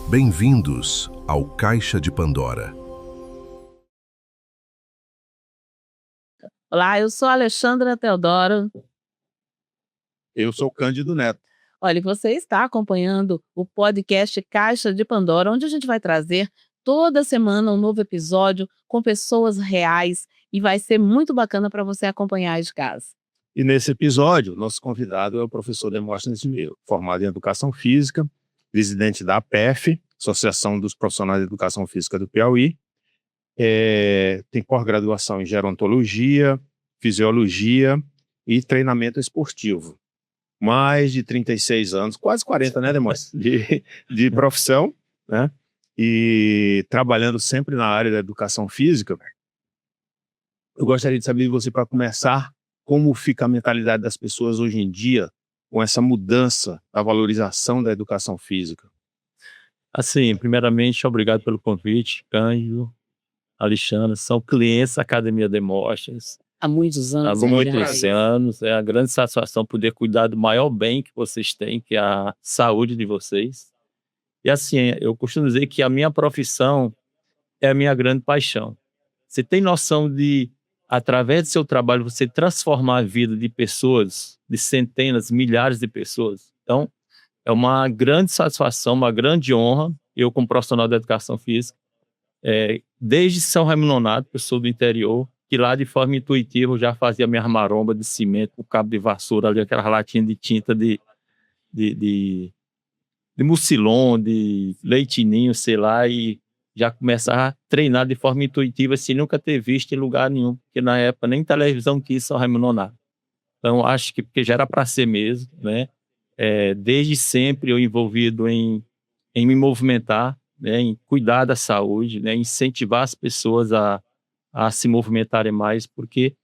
Bem-vindos ao Caixa de Pandora. Olá, eu sou a Alexandra Teodoro. Eu sou Cândido Neto. Olha, você está acompanhando o podcast Caixa de Pandora, onde a gente vai trazer toda semana um novo episódio com pessoas reais e vai ser muito bacana para você acompanhar aí de casa. E nesse episódio, nosso convidado é o professor Demóstenes de Mello, formado em Educação Física, presidente da APEF, Associação dos Profissionais de Educação Física do Piauí, tem pós-graduação em Gerontologia, Fisiologia e Treinamento Esportivo. Mais de 36 anos, quase 40, né, Demóstenes? De profissão, né? E trabalhando sempre na área da educação física. Eu gostaria de saber de você, para começar, como fica a mentalidade das pessoas hoje em dia com essa mudança da valorização da educação física. Assim, primeiramente, obrigado pelo convite, Cândido, Alexandre, são clientes da Academia Demóstenes. Há muitos anos. Há muitos anos, é a grande satisfação poder cuidar do maior bem que vocês têm, que é a saúde de vocês. E assim, eu costumo dizer que a minha profissão é a minha grande paixão. Você tem noção de, através do seu trabalho, você transformar a vida de pessoas, de centenas, milhares de pessoas. Então, é uma grande satisfação, uma grande honra, eu como profissional da educação física, desde São Raimundo Nonato, eu sou do interior, que lá de forma intuitiva eu já fazia minha maromba de cimento, com cabo de vassoura ali, aquela latinha de tinta de mucilon, de leitinho, sei lá, e já começar a treinar de forma intuitiva sem nunca ter visto em lugar nenhum, porque na época nem televisão quis São Raimundo Nonato. Então acho que porque já era para ser mesmo, né? Desde sempre eu envolvido em me movimentar, né? Em cuidar da saúde, né? Incentivar as pessoas a se movimentarem mais, porque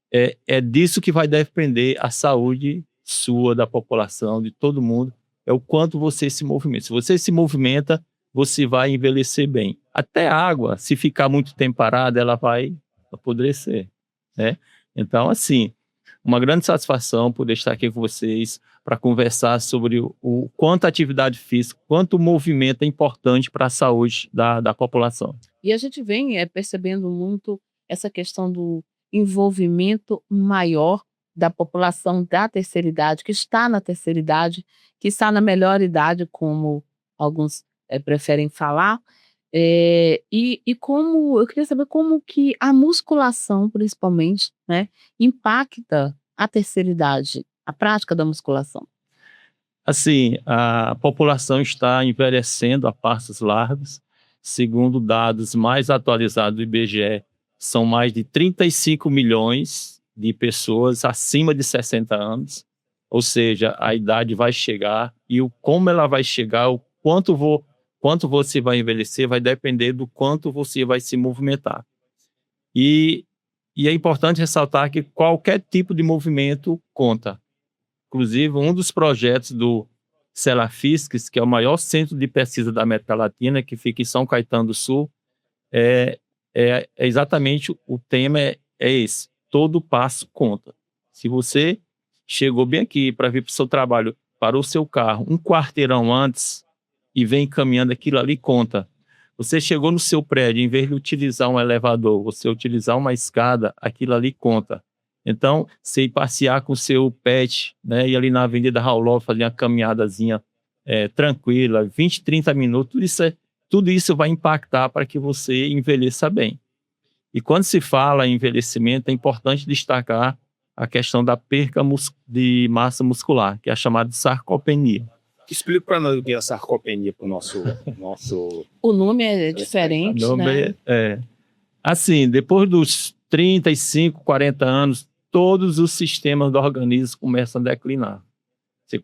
é disso que vai depender a saúde sua, da população, de todo mundo, é o quanto você se movimenta. Se você se movimenta, você vai envelhecer bem. Até a água, se ficar muito tempo parada, ela vai apodrecer, né? Então, assim, uma grande satisfação poder estar aqui com vocês para conversar sobre o quanto a atividade física, quanto o movimento é importante para a saúde da população. E a gente vem percebendo muito essa questão do envolvimento maior da população da terceira idade, que está na terceira idade, que está na melhor idade, como alguns preferem falar. E como eu queria saber como que a musculação, principalmente, né, impacta a terceira idade, a prática da musculação. Assim, a população está envelhecendo a passos largos. Segundo dados mais atualizados do IBGE, são mais de 35 milhões de pessoas acima de 60 anos. Ou seja, a idade vai chegar e como ela vai chegar, o quanto você vai envelhecer vai depender do quanto você vai se movimentar. E é importante ressaltar que qualquer tipo de movimento conta. Inclusive, um dos projetos do Celafisques, que é o maior centro de pesquisa da América Latina, que fica em São Caetano do Sul, exatamente o tema é esse: todo passo conta. Se você chegou bem aqui para vir para o seu trabalho, parou o seu carro um quarteirão antes e vem caminhando, aquilo ali conta. Você chegou no seu prédio, em vez de utilizar um elevador, você utilizar uma escada, aquilo ali conta. Então, você ir passear com o seu pet, né, ir ali na Avenida Rauló, fazer uma caminhadazinha tranquila, 20, 30 minutos, tudo isso vai impactar para que você envelheça bem. E quando se fala em envelhecimento, é importante destacar a questão da perca de massa muscular, que é a chamada de sarcopenia. Explica para nós o que é a sarcopenia para o nosso... O nome é diferente, né? Assim, depois dos 35, 40 anos, todos os sistemas do organismo começam a declinar. Você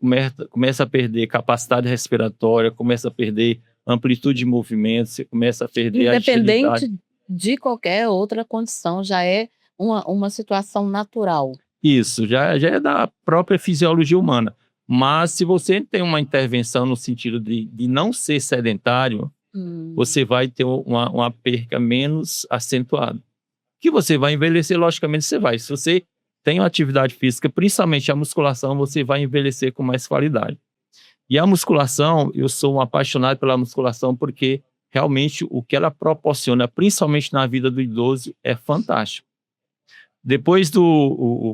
começa a perder capacidade respiratória, começa a perder amplitude de movimento, você começa a perder a agilidade. Independente de qualquer outra condição, já é uma situação natural. Isso, já é da própria fisiologia humana. Mas se você tem uma intervenção no sentido de não ser sedentário, você vai ter uma perca menos acentuada. Que você vai envelhecer, logicamente você vai. Se você tem uma atividade física, principalmente a musculação, você vai envelhecer com mais qualidade. E a musculação, eu sou um apaixonado pela musculação porque realmente o que ela proporciona, principalmente na vida do idoso, é fantástico. Depois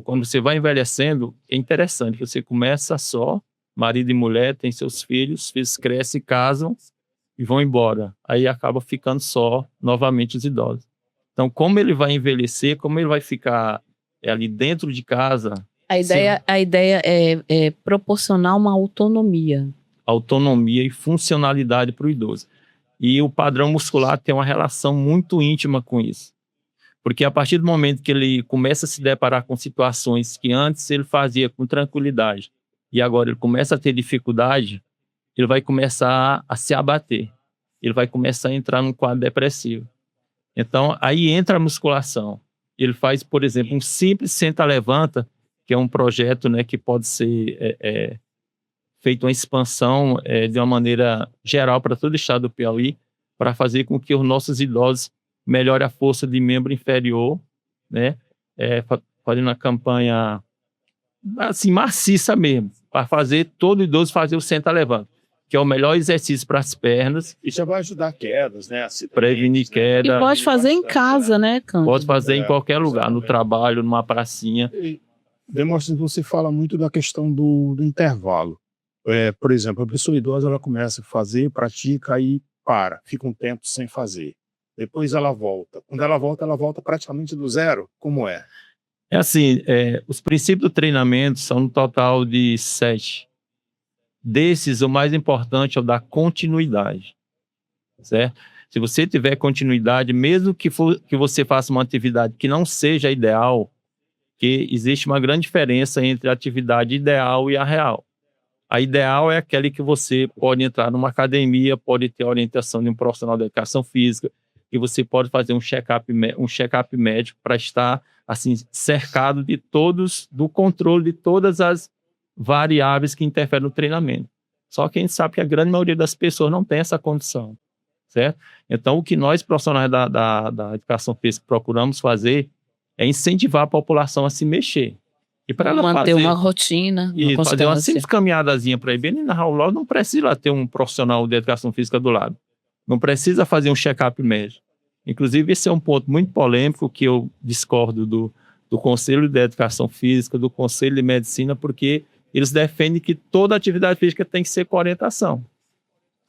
quando você vai envelhecendo, é interessante que você começa só, marido e mulher, tem seus filhos crescem, casam e vão embora. Aí acaba ficando só novamente os idosos. Então, como ele vai envelhecer, como ele vai ficar ali dentro de casa, A ideia é proporcionar uma autonomia. autonomia e funcionalidade para o idoso. E o padrão muscular tem uma relação muito íntima com isso. Porque a partir do momento que ele começa a se deparar com situações que antes ele fazia com tranquilidade e agora ele começa a ter dificuldade, ele vai começar a se abater. Ele vai começar a entrar num quadro depressivo. Então, aí entra a musculação. Ele faz, por exemplo, um simples senta-levanta, que é um projeto, né, que pode ser feito uma expansão de uma maneira geral para todo o estado do Piauí, para fazer com que os nossos idosos melhorem a força de membro inferior, né, fazendo uma campanha assim, maciça mesmo, para fazer todo idoso fazer o senta-levanta, que é o melhor exercício para as pernas. Isso já vai ajudar quedas, né? Prevenir queda. E pode fazer em casa, né, Cândido? Pode fazer em qualquer lugar, no trabalho, numa pracinha. Demóstenes, você fala muito da questão do intervalo. Por exemplo, a pessoa idosa, ela começa a fazer, pratica e para, fica um tempo sem fazer. Depois ela volta. Quando ela volta praticamente do zero. Como é? É assim, os princípios do treinamento são no total de 7. Desses, o mais importante é o da continuidade, certo? Se você tiver continuidade, mesmo que você faça uma atividade que não seja ideal, que existe uma grande diferença entre a atividade ideal e a real. A ideal é aquela que você pode entrar numa academia, pode ter a orientação de um profissional de educação física, e você pode fazer um check-up médico para estar assim, cercado do controle de todas as variáveis que interferem no treinamento. Só que a gente sabe que a grande maioria das pessoas não tem essa condição, certo? Então, o que nós, profissionais da educação física, procuramos fazer é incentivar a população a se mexer. E para ela manter uma rotina. E fazer uma simples caminhadazinha para ir bem na aula, não precisa ter um profissional de educação física do lado. Não precisa fazer um check-up médico. Inclusive, esse é um ponto muito polêmico que eu discordo do Conselho de Educação Física, do Conselho de Medicina, porque eles defendem que toda atividade física tem que ser com orientação.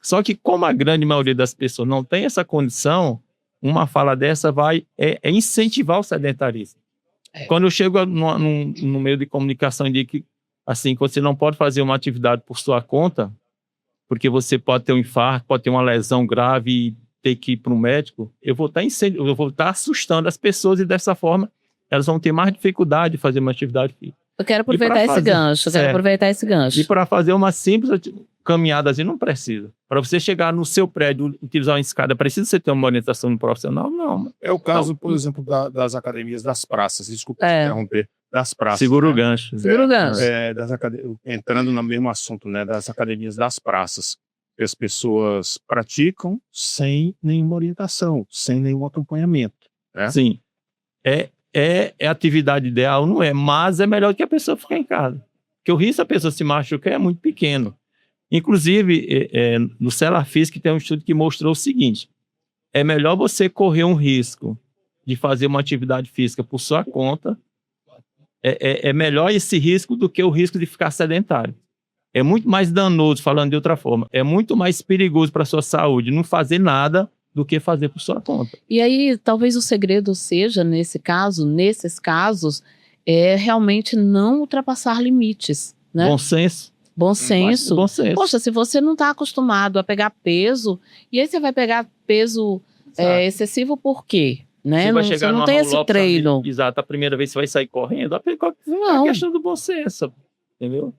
Só que, como a grande maioria das pessoas não tem essa condição, uma fala dessa vai incentivar o sedentarismo. Quando eu chego no meio de comunicação e digo que assim, você não pode fazer uma atividade por sua conta, porque você pode ter um infarto, pode ter uma lesão grave e ter que ir para um médico, eu vou estar assustando as pessoas e dessa forma elas vão ter mais dificuldade de fazer uma atividade física. Eu quero aproveitar esse gancho. E para fazer uma simples caminhada assim, não precisa. Para você chegar no seu prédio e utilizar uma escada, precisa você ter uma orientação profissional? Não. É o caso, por exemplo, das academias das praças. Desculpa interromper. Das praças. Segura o gancho. Entrando no mesmo assunto, né? Das academias das praças. As pessoas praticam sem nenhuma orientação, sem nenhum acompanhamento. Né? Sim. É atividade ideal? Não é, mas é melhor que a pessoa ficar em casa. Porque o risco da pessoa se machucar é muito pequeno. Inclusive, no Celar Física tem um estudo que mostrou o seguinte: é melhor você correr um risco de fazer uma atividade física por sua conta, é melhor esse risco do que o risco de ficar sedentário. É muito mais danoso, falando de outra forma, é muito mais perigoso para a sua saúde não fazer nada do que fazer por sua conta. E aí, talvez o segredo seja, nesses casos, realmente não ultrapassar limites, né? Bom senso. Bom senso. Poxa, se você não está acostumado a pegar peso, e aí você vai pegar peso excessivo por quê? Né? Você não tem esse treino. Exato, a primeira vez você vai sair correndo, é a questão do bom senso, entendeu?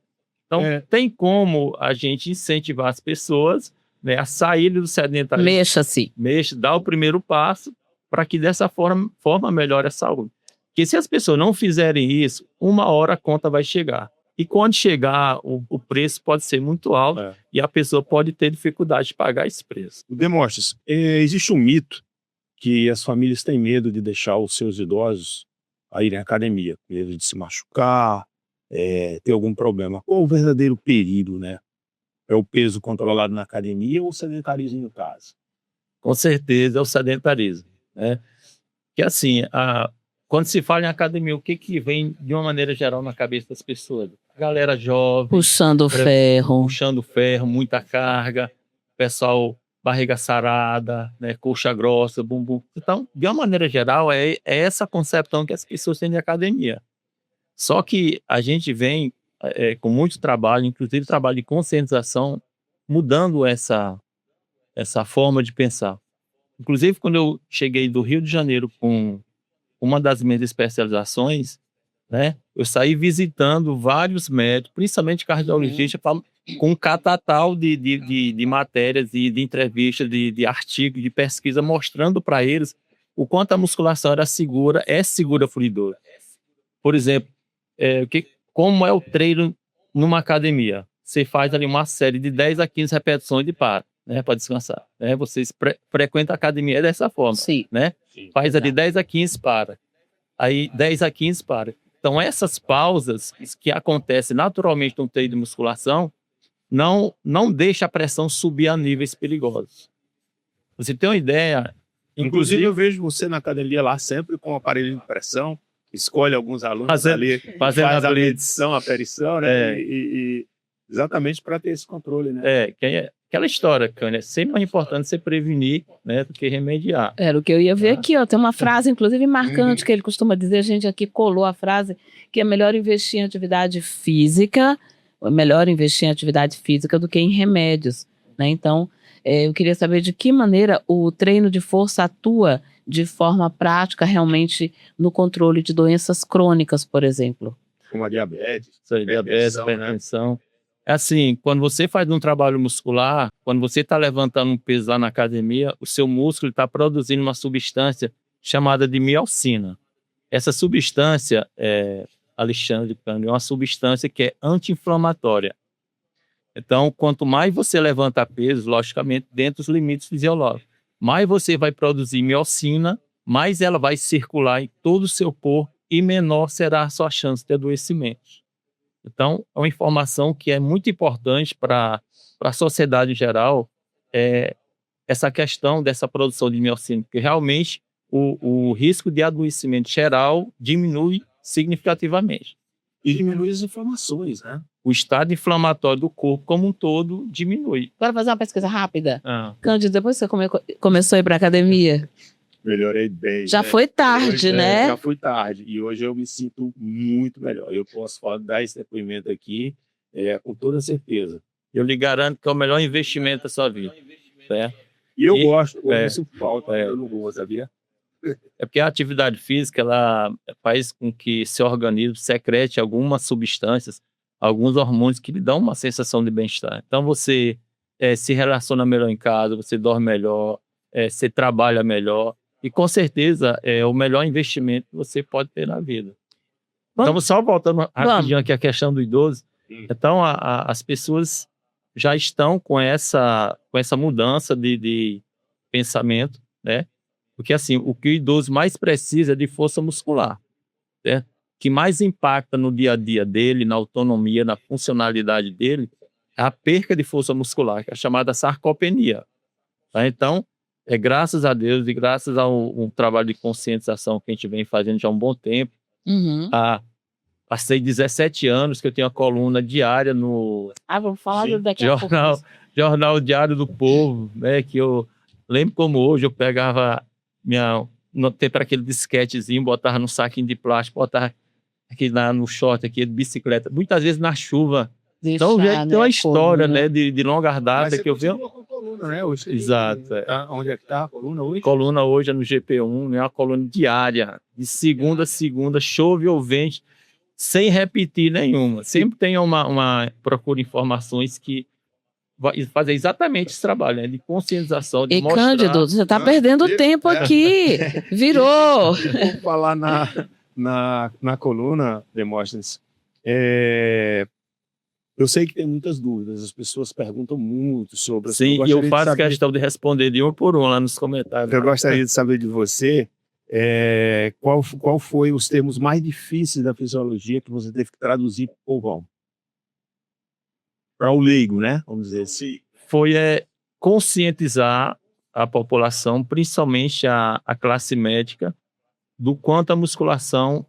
Então, tem como a gente incentivar as pessoas, né, a saírem do sedentarismo. Mexa-se. Dá o primeiro passo para que dessa forma melhore a saúde. Porque se as pessoas não fizerem isso, uma hora a conta vai chegar. E quando chegar, o preço pode ser muito alto e a pessoa pode ter dificuldade de pagar esse preço. Demóstenes, existe um mito que as famílias têm medo de deixar os seus idosos a irem à academia, medo de se machucar, ter algum problema. Qual o verdadeiro perigo, né? É o peso controlado na academia ou o sedentarismo no caso? Com certeza é o sedentarismo, né? Que assim, quando se fala em academia, o que vem de uma maneira geral na cabeça das pessoas? Galera jovem, Puxando ferro. puxando ferro, muita carga, pessoal barriga sarada, né, coxa grossa, bumbum. Então, de uma maneira geral, é essa concepção que as pessoas têm de academia. Só que a gente vem com muito trabalho, inclusive trabalho de conscientização, mudando essa forma de pensar. Inclusive, quando eu cheguei do Rio de Janeiro com uma das minhas especializações, né, eu saí visitando vários médicos, principalmente cardiologistas, com um catatal de matérias e de entrevistas, de artigos, de pesquisa, mostrando para eles o quanto a musculação era segura, é segura fluidora. Por exemplo, como é o treino numa academia? Você faz ali uma série de 10 a 15 repetições de para, né, para descansar. Né? Vocês frequentam a academia dessa forma. Sim. Né? Sim. Faz ali 10 a 15 para. Aí 10 a 15 para. Então, essas pausas que acontecem naturalmente no treino de musculação não deixa a pressão subir a níveis perigosos. Você tem uma ideia? Inclusive, eu vejo você na academia lá sempre com o aparelho de pressão, escolhe alguns alunos ali, faz a medição, a aferição, né? E exatamente para ter esse controle, né? Aquela história, Cânia, é sempre mais importante você prevenir, né, do que remediar. Era o que eu ia ver aqui, ó. Tem uma frase, inclusive, marcante, que ele costuma dizer, a gente aqui colou a frase, que é melhor investir em atividade física, do que em remédios, né? Então, eu queria saber de que maneira o treino de força atua de forma prática realmente no controle de doenças crônicas, por exemplo. Como a diabetes. Diabetes, hipertensão. É assim, quando você faz um trabalho muscular, quando você está levantando um peso lá na academia, o seu músculo está produzindo uma substância chamada de miocina. Essa substância, Alexandre Cândido, é uma substância que é anti-inflamatória. Então, quanto mais você levanta peso, logicamente, dentro dos limites fisiológicos, mais você vai produzir miocina, mais ela vai circular em todo o seu corpo e menor será a sua chance de adoecimento. Então, é uma informação que é muito importante para a sociedade em geral, essa questão dessa produção de miocina, porque realmente o risco de adoecimento geral diminui significativamente. E diminui as inflamações, né? O estado inflamatório do corpo como um todo diminui. Agora fazer uma pesquisa rápida. Cândido, depois que você começou a ir para a academia? Melhorei bem. Já foi tarde, hoje, né? Já foi tarde. E hoje eu me sinto muito melhor. Eu posso dar esse depoimento aqui com toda certeza. Eu lhe garanto que é o melhor investimento da sua vida. Certo? E eu gosto, isso falta, eu não gosto, sabia? É porque a atividade física, ela faz com que seu organismo secrete algumas substâncias, alguns hormônios que lhe dão uma sensação de bem-estar. Então, você se relaciona melhor em casa, você dorme melhor, você trabalha melhor. E, com certeza, é o melhor investimento que você pode ter na vida. Então, só voltando rapidinho aqui à questão do idoso. Então, as pessoas já estão com essa mudança de pensamento, né? Porque, assim, o que o idoso mais precisa é de força muscular, né? O que mais impacta no dia a dia dele, na autonomia, na funcionalidade dele, é a perca de força muscular, que é a chamada sarcopenia. Tá? Então, graças a Deus e graças a um trabalho de conscientização que a gente vem fazendo já há um bom tempo, passei 17 anos que eu tenho a coluna diária no vamos falar daqui a pouco. Jornal Diário do Povo, né? Que eu lembro como hoje eu pegava no tempo aquele disquetezinho, botava no saquinho de plástico, botava aqui no short aqui de bicicleta, muitas vezes na chuva. Então já tem uma história, né, de longa data que eu vi. Coluna, né? Hoje, exato. Onde é que tá a coluna hoje? Coluna hoje é no GP1, né? Uma coluna diária, de segunda a segunda, chove ou vente, sem repetir nenhuma. Sempre tem procura informações que fazer exatamente esse trabalho, né? De conscientização, de mostrar... Cândido, você está perdendo tempo aqui. Virou. Vou falar na coluna, Demóstenes. Eu sei que tem muitas dúvidas, as pessoas perguntam muito sobre... Sim, e eu faço questão de responder de um por um lá nos comentários. Eu gostaria de saber de você qual foi os termos mais difíceis da fisiologia que você teve que traduzir para o povão. o leigo, né? Vamos dizer assim. Foi conscientizar a população, principalmente a classe médica, do quanto a musculação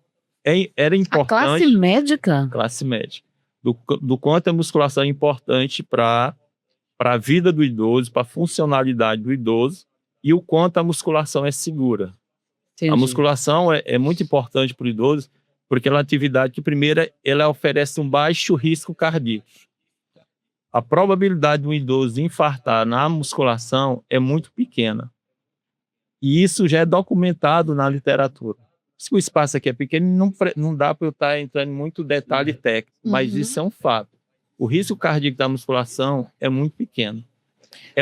era A importante. classe médica? Classe médica. Do quanto a musculação é importante para a vida do idoso, para a funcionalidade do idoso, e o quanto a musculação é segura. Entendi. A musculação é muito importante para o idoso, porque ela é uma atividade que, primeiro, ela oferece um baixo risco cardíaco. A probabilidade de um idoso infartar na musculação é muito pequena. E isso já é documentado na literatura. Se o espaço aqui é pequeno, não dá para eu estar entrando em muito detalhe técnico, mas isso é um fato. O risco cardíaco da musculação é muito pequeno.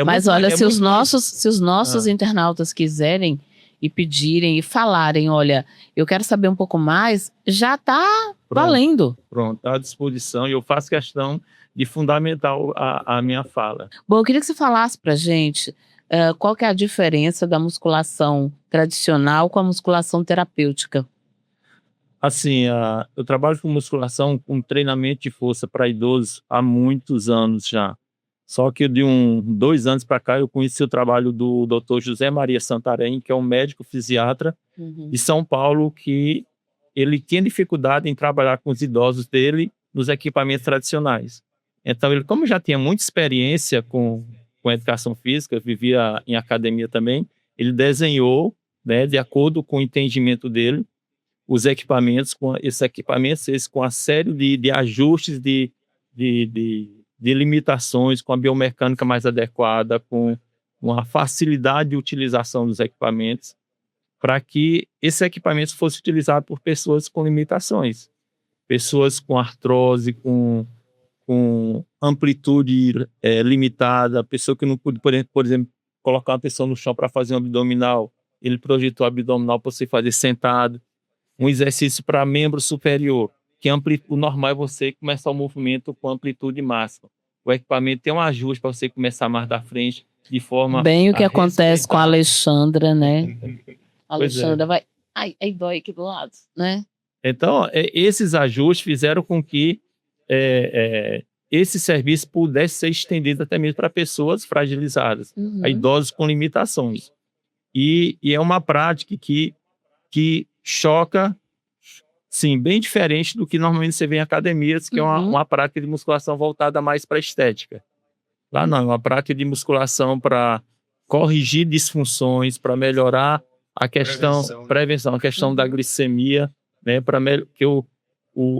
Mas olha, se os nossos internautas quiserem e pedirem e falarem, olha, eu quero saber um pouco mais, já está valendo. Pronto, está à disposição e eu faço questão de fundamentar a minha fala. Bom, eu queria que você falasse para a gente qual que é a diferença da musculação tradicional com a musculação terapêutica. Assim, eu trabalho com musculação, com treinamento de força para idosos há muitos anos já. Só que de 2 anos para cá eu conheci o trabalho do Dr. José Maria Santarém, que é um médico fisiatra de São Paulo, que ele tinha dificuldade em trabalhar com os idosos dele nos equipamentos tradicionais. Então, ele, como já tinha muita experiência com educação física, vivia em academia também, ele desenhou, né, de acordo com o entendimento dele, os equipamentos, com a série de ajustes, de limitações, com a biomecânica mais adequada, com uma facilidade de utilização dos equipamentos, para que esses equipamentos fossem utilizados por pessoas com limitações. Pessoas com artrose, com amplitude limitada, pessoa que não pôde, por exemplo, colocar uma pessoa no chão para fazer um abdominal, ele projetou o abdominal para você fazer sentado. Um exercício para membro superior, que o normal é você começar o movimento com amplitude máxima. O equipamento tem um ajuste para você começar mais da frente, de forma bem o que acontece com a respeitar. Alexandra, né? A Pois é. Alexandra vai... Ai, dói aqui do lado, né? Então, esses ajustes fizeram com que esse serviço pudesse ser estendido até mesmo para pessoas fragilizadas, a idosos com limitações. E é uma prática que choca, sim, bem diferente do que normalmente você vê em academias, que é uma prática de musculação voltada mais para a estética. Lá não, é uma prática de musculação para corrigir disfunções, para melhorar a prevenção, a questão da glicemia, né, para que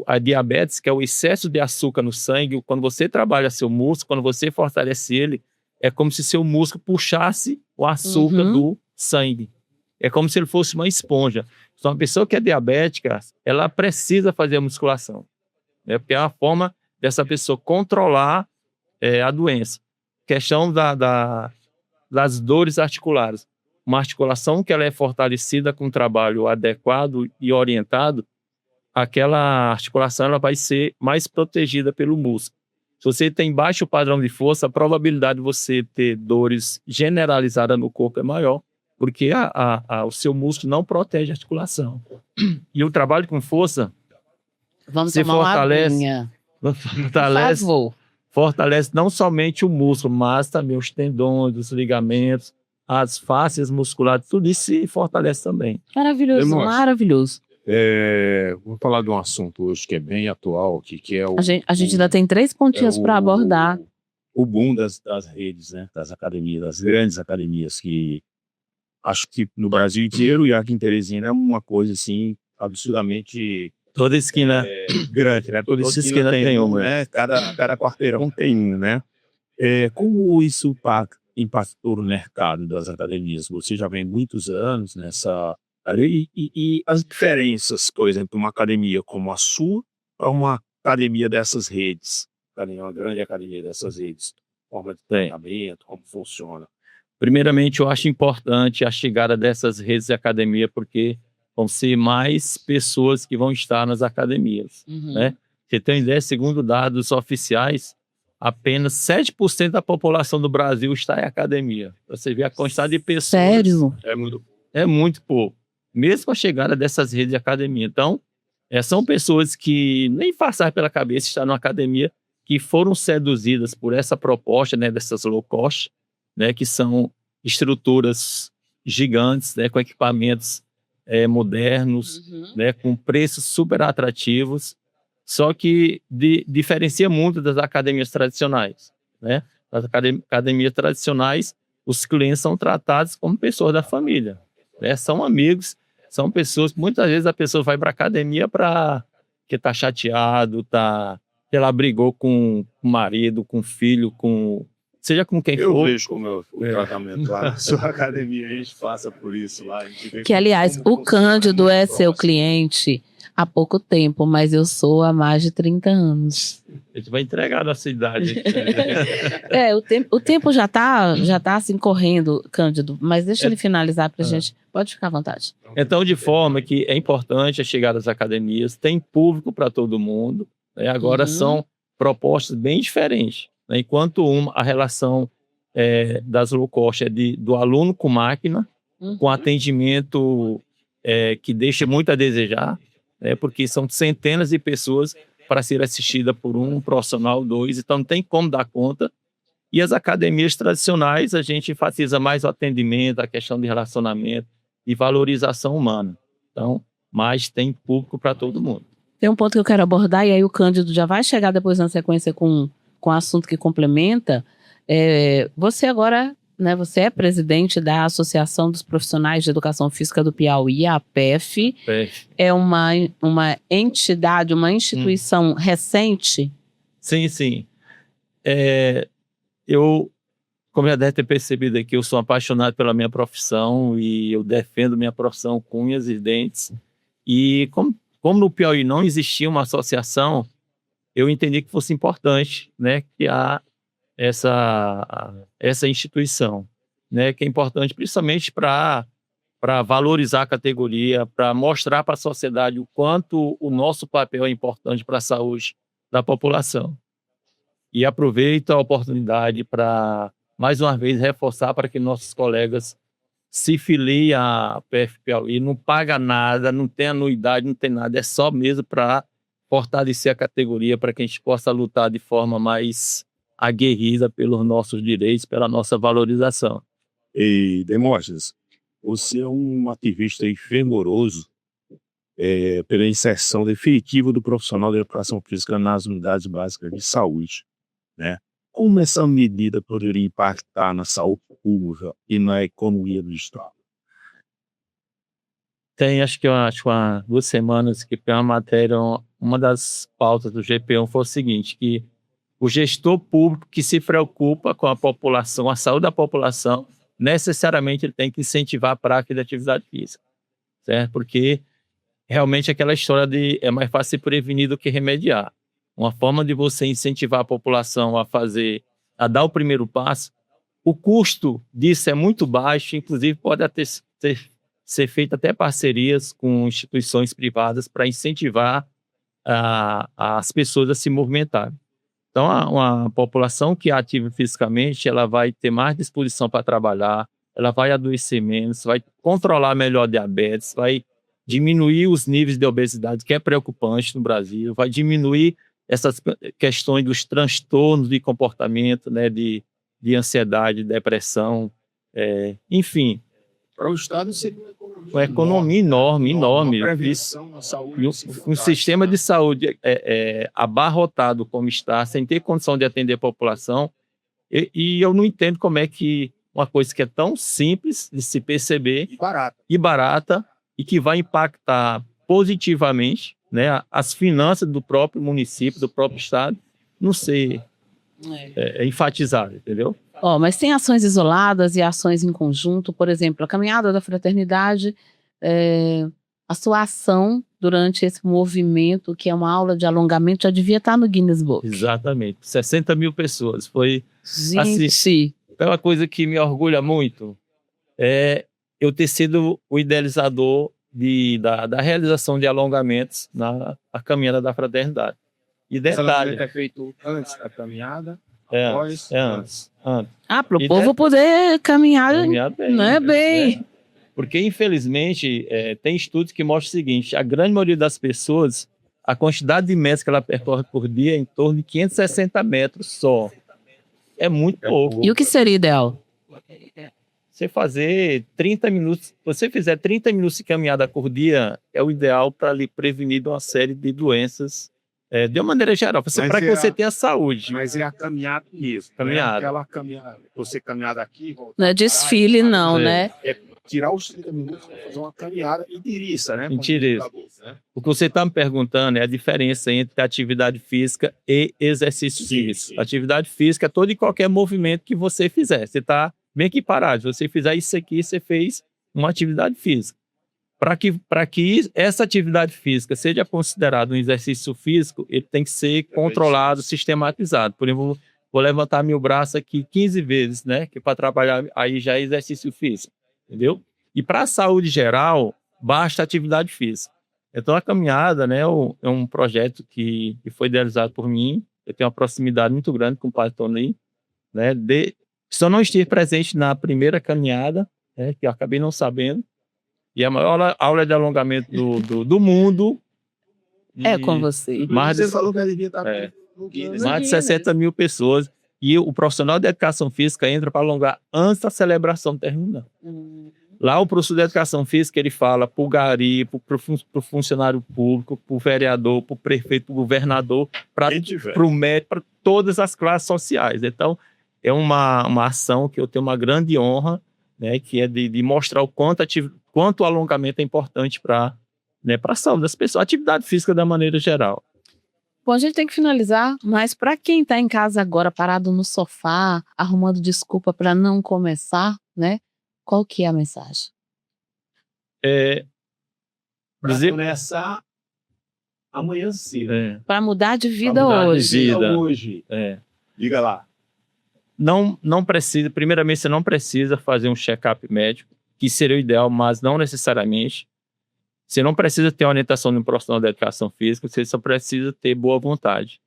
a diabetes, que é o excesso de açúcar no sangue, quando você trabalha seu músculo, quando você fortalece ele, é como se seu músculo puxasse o açúcar do sangue. É como se ele fosse uma esponja. Então, uma pessoa que é diabética, ela precisa fazer a musculação, né, porque é uma forma dessa pessoa controlar a doença. Questão das dores articulares. Uma articulação que ela é fortalecida com um trabalho adequado e orientado, aquela articulação ela vai ser mais protegida pelo músculo. Se você tem baixo padrão de força, a probabilidade de você ter dores generalizadas no corpo é maior, porque o seu músculo não protege a articulação. E o trabalho com força, Vamos você tomar uma fortalece, aguinha. Por favor. fortalece não somente o músculo, mas também os tendões, os ligamentos, as fáscias musculares, tudo isso se fortalece também. Maravilhoso, Demonstra. maravilhoso. Vou falar de um assunto hoje que é bem atual, que é A gente ainda tem 3 pontinhos para abordar. O boom das redes, né? Das academias, das grandes academias, que acho que no Brasil inteiro e aqui em Teresina é uma coisa assim absurdamente Toda esquina, grande, né? toda esquina tem uma. né? Cada quarteirão tem um, né? Como isso impactou no mercado das academias? Você já vem muitos anos nessa área e as diferenças, por exemplo, uma academia como a sua para uma academia dessas redes, uma grande academia dessas redes, forma de treinamento, como funciona? Primeiramente, eu acho importante a chegada dessas redes de academia, porque vão ser mais pessoas que vão estar nas academias, né? Você tem uma ideia, segundo dados oficiais, apenas 7% da população do Brasil está em academia. Você vê a quantidade de pessoas. Sério? É muito pouco. Mesmo com a chegada dessas redes de academia. Então, são pessoas que nem passaram pela cabeça estar numa academia, que foram seduzidas por essa proposta, né, dessas low cost, né, que são estruturas gigantes, né, com equipamentos modernos, né, com preços super atrativos, só que diferencia muito das academias tradicionais, né? As academias tradicionais, os clientes são tratados como pessoas da família, né? São amigos, são pessoas, muitas vezes a pessoa vai para a academia porque está chateado, sei lá, brigou com o marido, com o filho, seja com quem Eu for. vejo como é o tratamento lá na sua academia, a gente passa por isso lá. Que, aliás, o Cândido é seu cliente há pouco tempo, mas eu sou há mais de 30 anos. A gente vai entregar a nossa idade. O tempo já tá assim correndo, Cândido, mas deixa ele finalizar pra gente. Pode ficar à vontade. Então, de forma que é importante a chegada às academias, tem público para todo mundo, né? Agora são propostas bem diferentes, né? Enquanto a relação das low cost é do aluno com máquina, com atendimento que deixa muito a desejar, né? Porque são centenas de pessoas para ser assistida por um profissional, 2, então não tem como dar conta. E as academias tradicionais, a gente enfatiza mais o atendimento, a questão de relacionamento e valorização humana. Então, mas tem público para todo mundo. Tem um ponto que eu quero abordar, e aí o Cândido já vai chegar depois na sequência com o assunto que complementa. Você agora, né, você é presidente da Associação dos Profissionais de Educação Física do Piauí, a APEF. É uma entidade, uma instituição recente? Sim, sim. Como já deve ter percebido aqui, eu sou apaixonado pela minha profissão e eu defendo minha profissão com unhas e dentes. E como no Piauí não existia uma associação, eu entendi que fosse importante, né, criar essa instituição, né, que é importante principalmente para valorizar a categoria, para mostrar para a sociedade o quanto o nosso papel é importante para a saúde da população. E aproveito a oportunidade para, mais uma vez, reforçar para que nossos colegas se filiem à PF Piauí. Não paga nada, não tem anuidade, não tem nada. É só mesmo para fortalecer a categoria, para que a gente possa lutar de forma mais aguerrida pelos nossos direitos, pela nossa valorização. E, Demóstenes, você é um ativista aí fervoroso pela inserção definitiva do profissional de educação física nas unidades básicas de saúde, né? Como essa medida poderia impactar na saúde pública e na economia do Estado? Tem, acho que há 2 semanas que foi uma matéria, uma das pautas do GP1 foi o seguinte, que o gestor público que se preocupa com a população, a saúde da população, necessariamente ele tem que incentivar a prática de atividade física, certo? Porque realmente aquela história é mais fácil se prevenir do que remediar. Uma forma de você incentivar a população a dar o primeiro passo, o custo disso é muito baixo, inclusive pode até ser feito até parcerias com instituições privadas para incentivar as pessoas a se movimentarem. Então, uma população que é ativa fisicamente, ela vai ter mais disposição para trabalhar, ela vai adoecer menos, vai controlar melhor a diabetes, vai diminuir os níveis de obesidade, que é preocupante no Brasil, vai diminuir essas questões dos transtornos de comportamento, né, de ansiedade, depressão, enfim. Para o Estado seria uma economia enorme. Um sistema de saúde abarrotado como está, sem ter condição de atender a população. E eu não entendo como é que uma coisa que é tão simples de se perceber e barata e que vai impactar positivamente, né, as finanças do próprio município, do próprio Estado, não ser enfatizado, entendeu? Mas tem ações isoladas e ações em conjunto, por exemplo, a Caminhada da Fraternidade, a sua ação durante esse movimento, que é uma aula de alongamento, já devia estar no Guinness Book. Exatamente, 60 mil pessoas. Foi, gente, assim, é uma coisa que me orgulha muito, eu ter sido o idealizador da realização de alongamentos na Caminhada da Fraternidade. E detalhe, é feito antes da caminhada, antes. Para o povo poder caminhar bem, não é bem. Porque, infelizmente, tem estudos que mostram o seguinte, a grande maioria das pessoas a quantidade de metros que ela percorre por dia é em torno de 560 metros só. É muito pouco. E o que seria ideal? Você fazer 30 minutos, se você fizer 30 minutos de caminhada por dia, é o ideal para lhe prevenir de uma série de doenças, de uma maneira geral, para que você tenha saúde. Mas é a caminhada mesmo. Caminhada. Né? Aquela caminhada. Você caminhar daqui, voltar Não é desfile, não, É. né? é tirar os 30 minutos para fazer uma caminhada inteiriça, né? Inteiriça. Né? O que você está me perguntando é a diferença entre atividade física e exercício físico. Sim. Atividade física é todo e qualquer movimento que você fizer. Você está bem equiparado. Se você fizer isso aqui, você fez uma atividade física. Para que essa atividade física seja considerada um exercício físico, ele tem que ser controlado, sistematizado. Por exemplo, vou levantar meu braço aqui 15 vezes, né? Que para trabalhar aí já é exercício físico, entendeu? E para a saúde geral, basta atividade física. Então, a caminhada, né, é um projeto que foi idealizado por mim. Eu tenho uma proximidade muito grande com o Padre Tony, né? Se eu não estive presente na primeira caminhada, né, que eu acabei não sabendo, e a maior aula de alongamento do mundo. É com você. Mais de, Você falou que devia estar No mais de Guinness. 60 mil pessoas. E o profissional de educação física entra para alongar antes da celebração terminar. Lá o professor de educação física ele fala para o gari, para o funcionário público, para o vereador, para o prefeito, para o governador, para o médico, para todas as classes sociais. Então, é uma ação que eu tenho uma grande honra, né, que é de mostrar o quanto o alongamento é importante para a saúde das pessoas, atividade física da maneira geral. Bom, a gente tem que finalizar, mas para quem está em casa agora, parado no sofá, arrumando desculpa para não começar, né? Qual que é a mensagem? Para começar amanhã cedo. Para mudar de vida mudar de hoje. vida. Hoje. Diga lá. Não precisa, primeiramente, você não precisa fazer um check-up médico, que seria o ideal, mas não necessariamente. Você não precisa ter a orientação de um profissional da educação física, você só precisa ter boa vontade.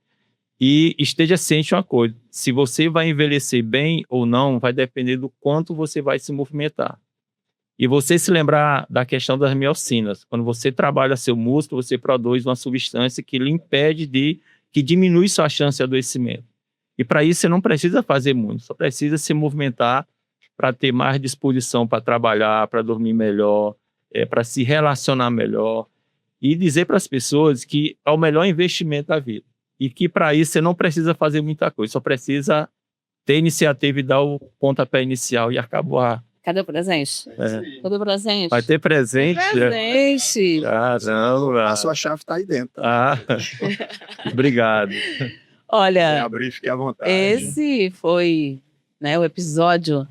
E esteja ciente de uma coisa, se você vai envelhecer bem ou não, vai depender do quanto você vai se movimentar. E você se lembrar da questão das miocinas. Quando você trabalha seu músculo, você produz uma substância que lhe impede que diminui sua chance de adoecimento. E para isso você não precisa fazer muito, só precisa se movimentar para ter mais disposição para trabalhar, para dormir melhor, para se relacionar melhor e dizer para as pessoas que é o melhor investimento da vida. E que para isso você não precisa fazer muita coisa, só precisa ter iniciativa e dar o pontapé inicial e acabou Cadê o presente? Cadê o presente? Vai ter presente? Presente! Caramba! A sua chave está aí dentro. Obrigado. Olha, Abrir, fique à vontade. esse foi, né, o episódio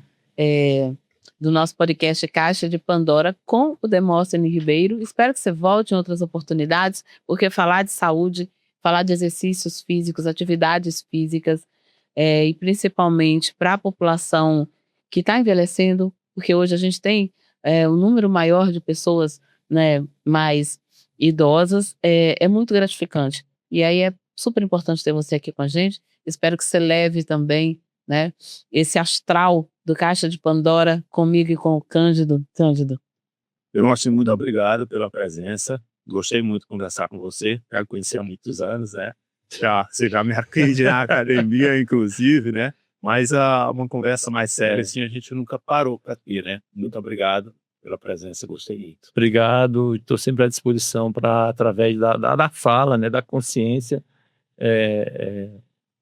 do nosso podcast Caixa de Pandora com o Demóstenes Ribeiro. Espero que você volte em outras oportunidades, porque falar de saúde, falar de exercícios físicos, atividades físicas, e principalmente para a população que está envelhecendo, porque hoje a gente tem um número maior de pessoas, né, mais idosas, é muito gratificante. E aí é super importante ter você aqui com a gente. Espero que você leve também, né, esse astral do Caixa de Pandora comigo e com o Cândido. Cândido. Demóstenes, muito obrigado pela presença. Gostei muito de conversar com você. Já conheci há muitos anos, né? Você já me atende na academia, inclusive, né? Mas uma conversa mais séria, assim, a gente nunca parou para ter, né? Muito obrigado pela presença, gostei muito. Obrigado, estou sempre à disposição para, através da fala, né, da consciência,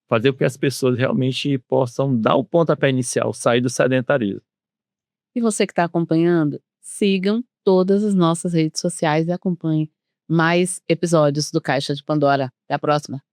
fazer com que as pessoas realmente possam dar o pontapé inicial, sair do sedentarismo. E você que está acompanhando, sigam todas as nossas redes sociais e acompanhem mais episódios do Caixa de Pandora. Até a próxima.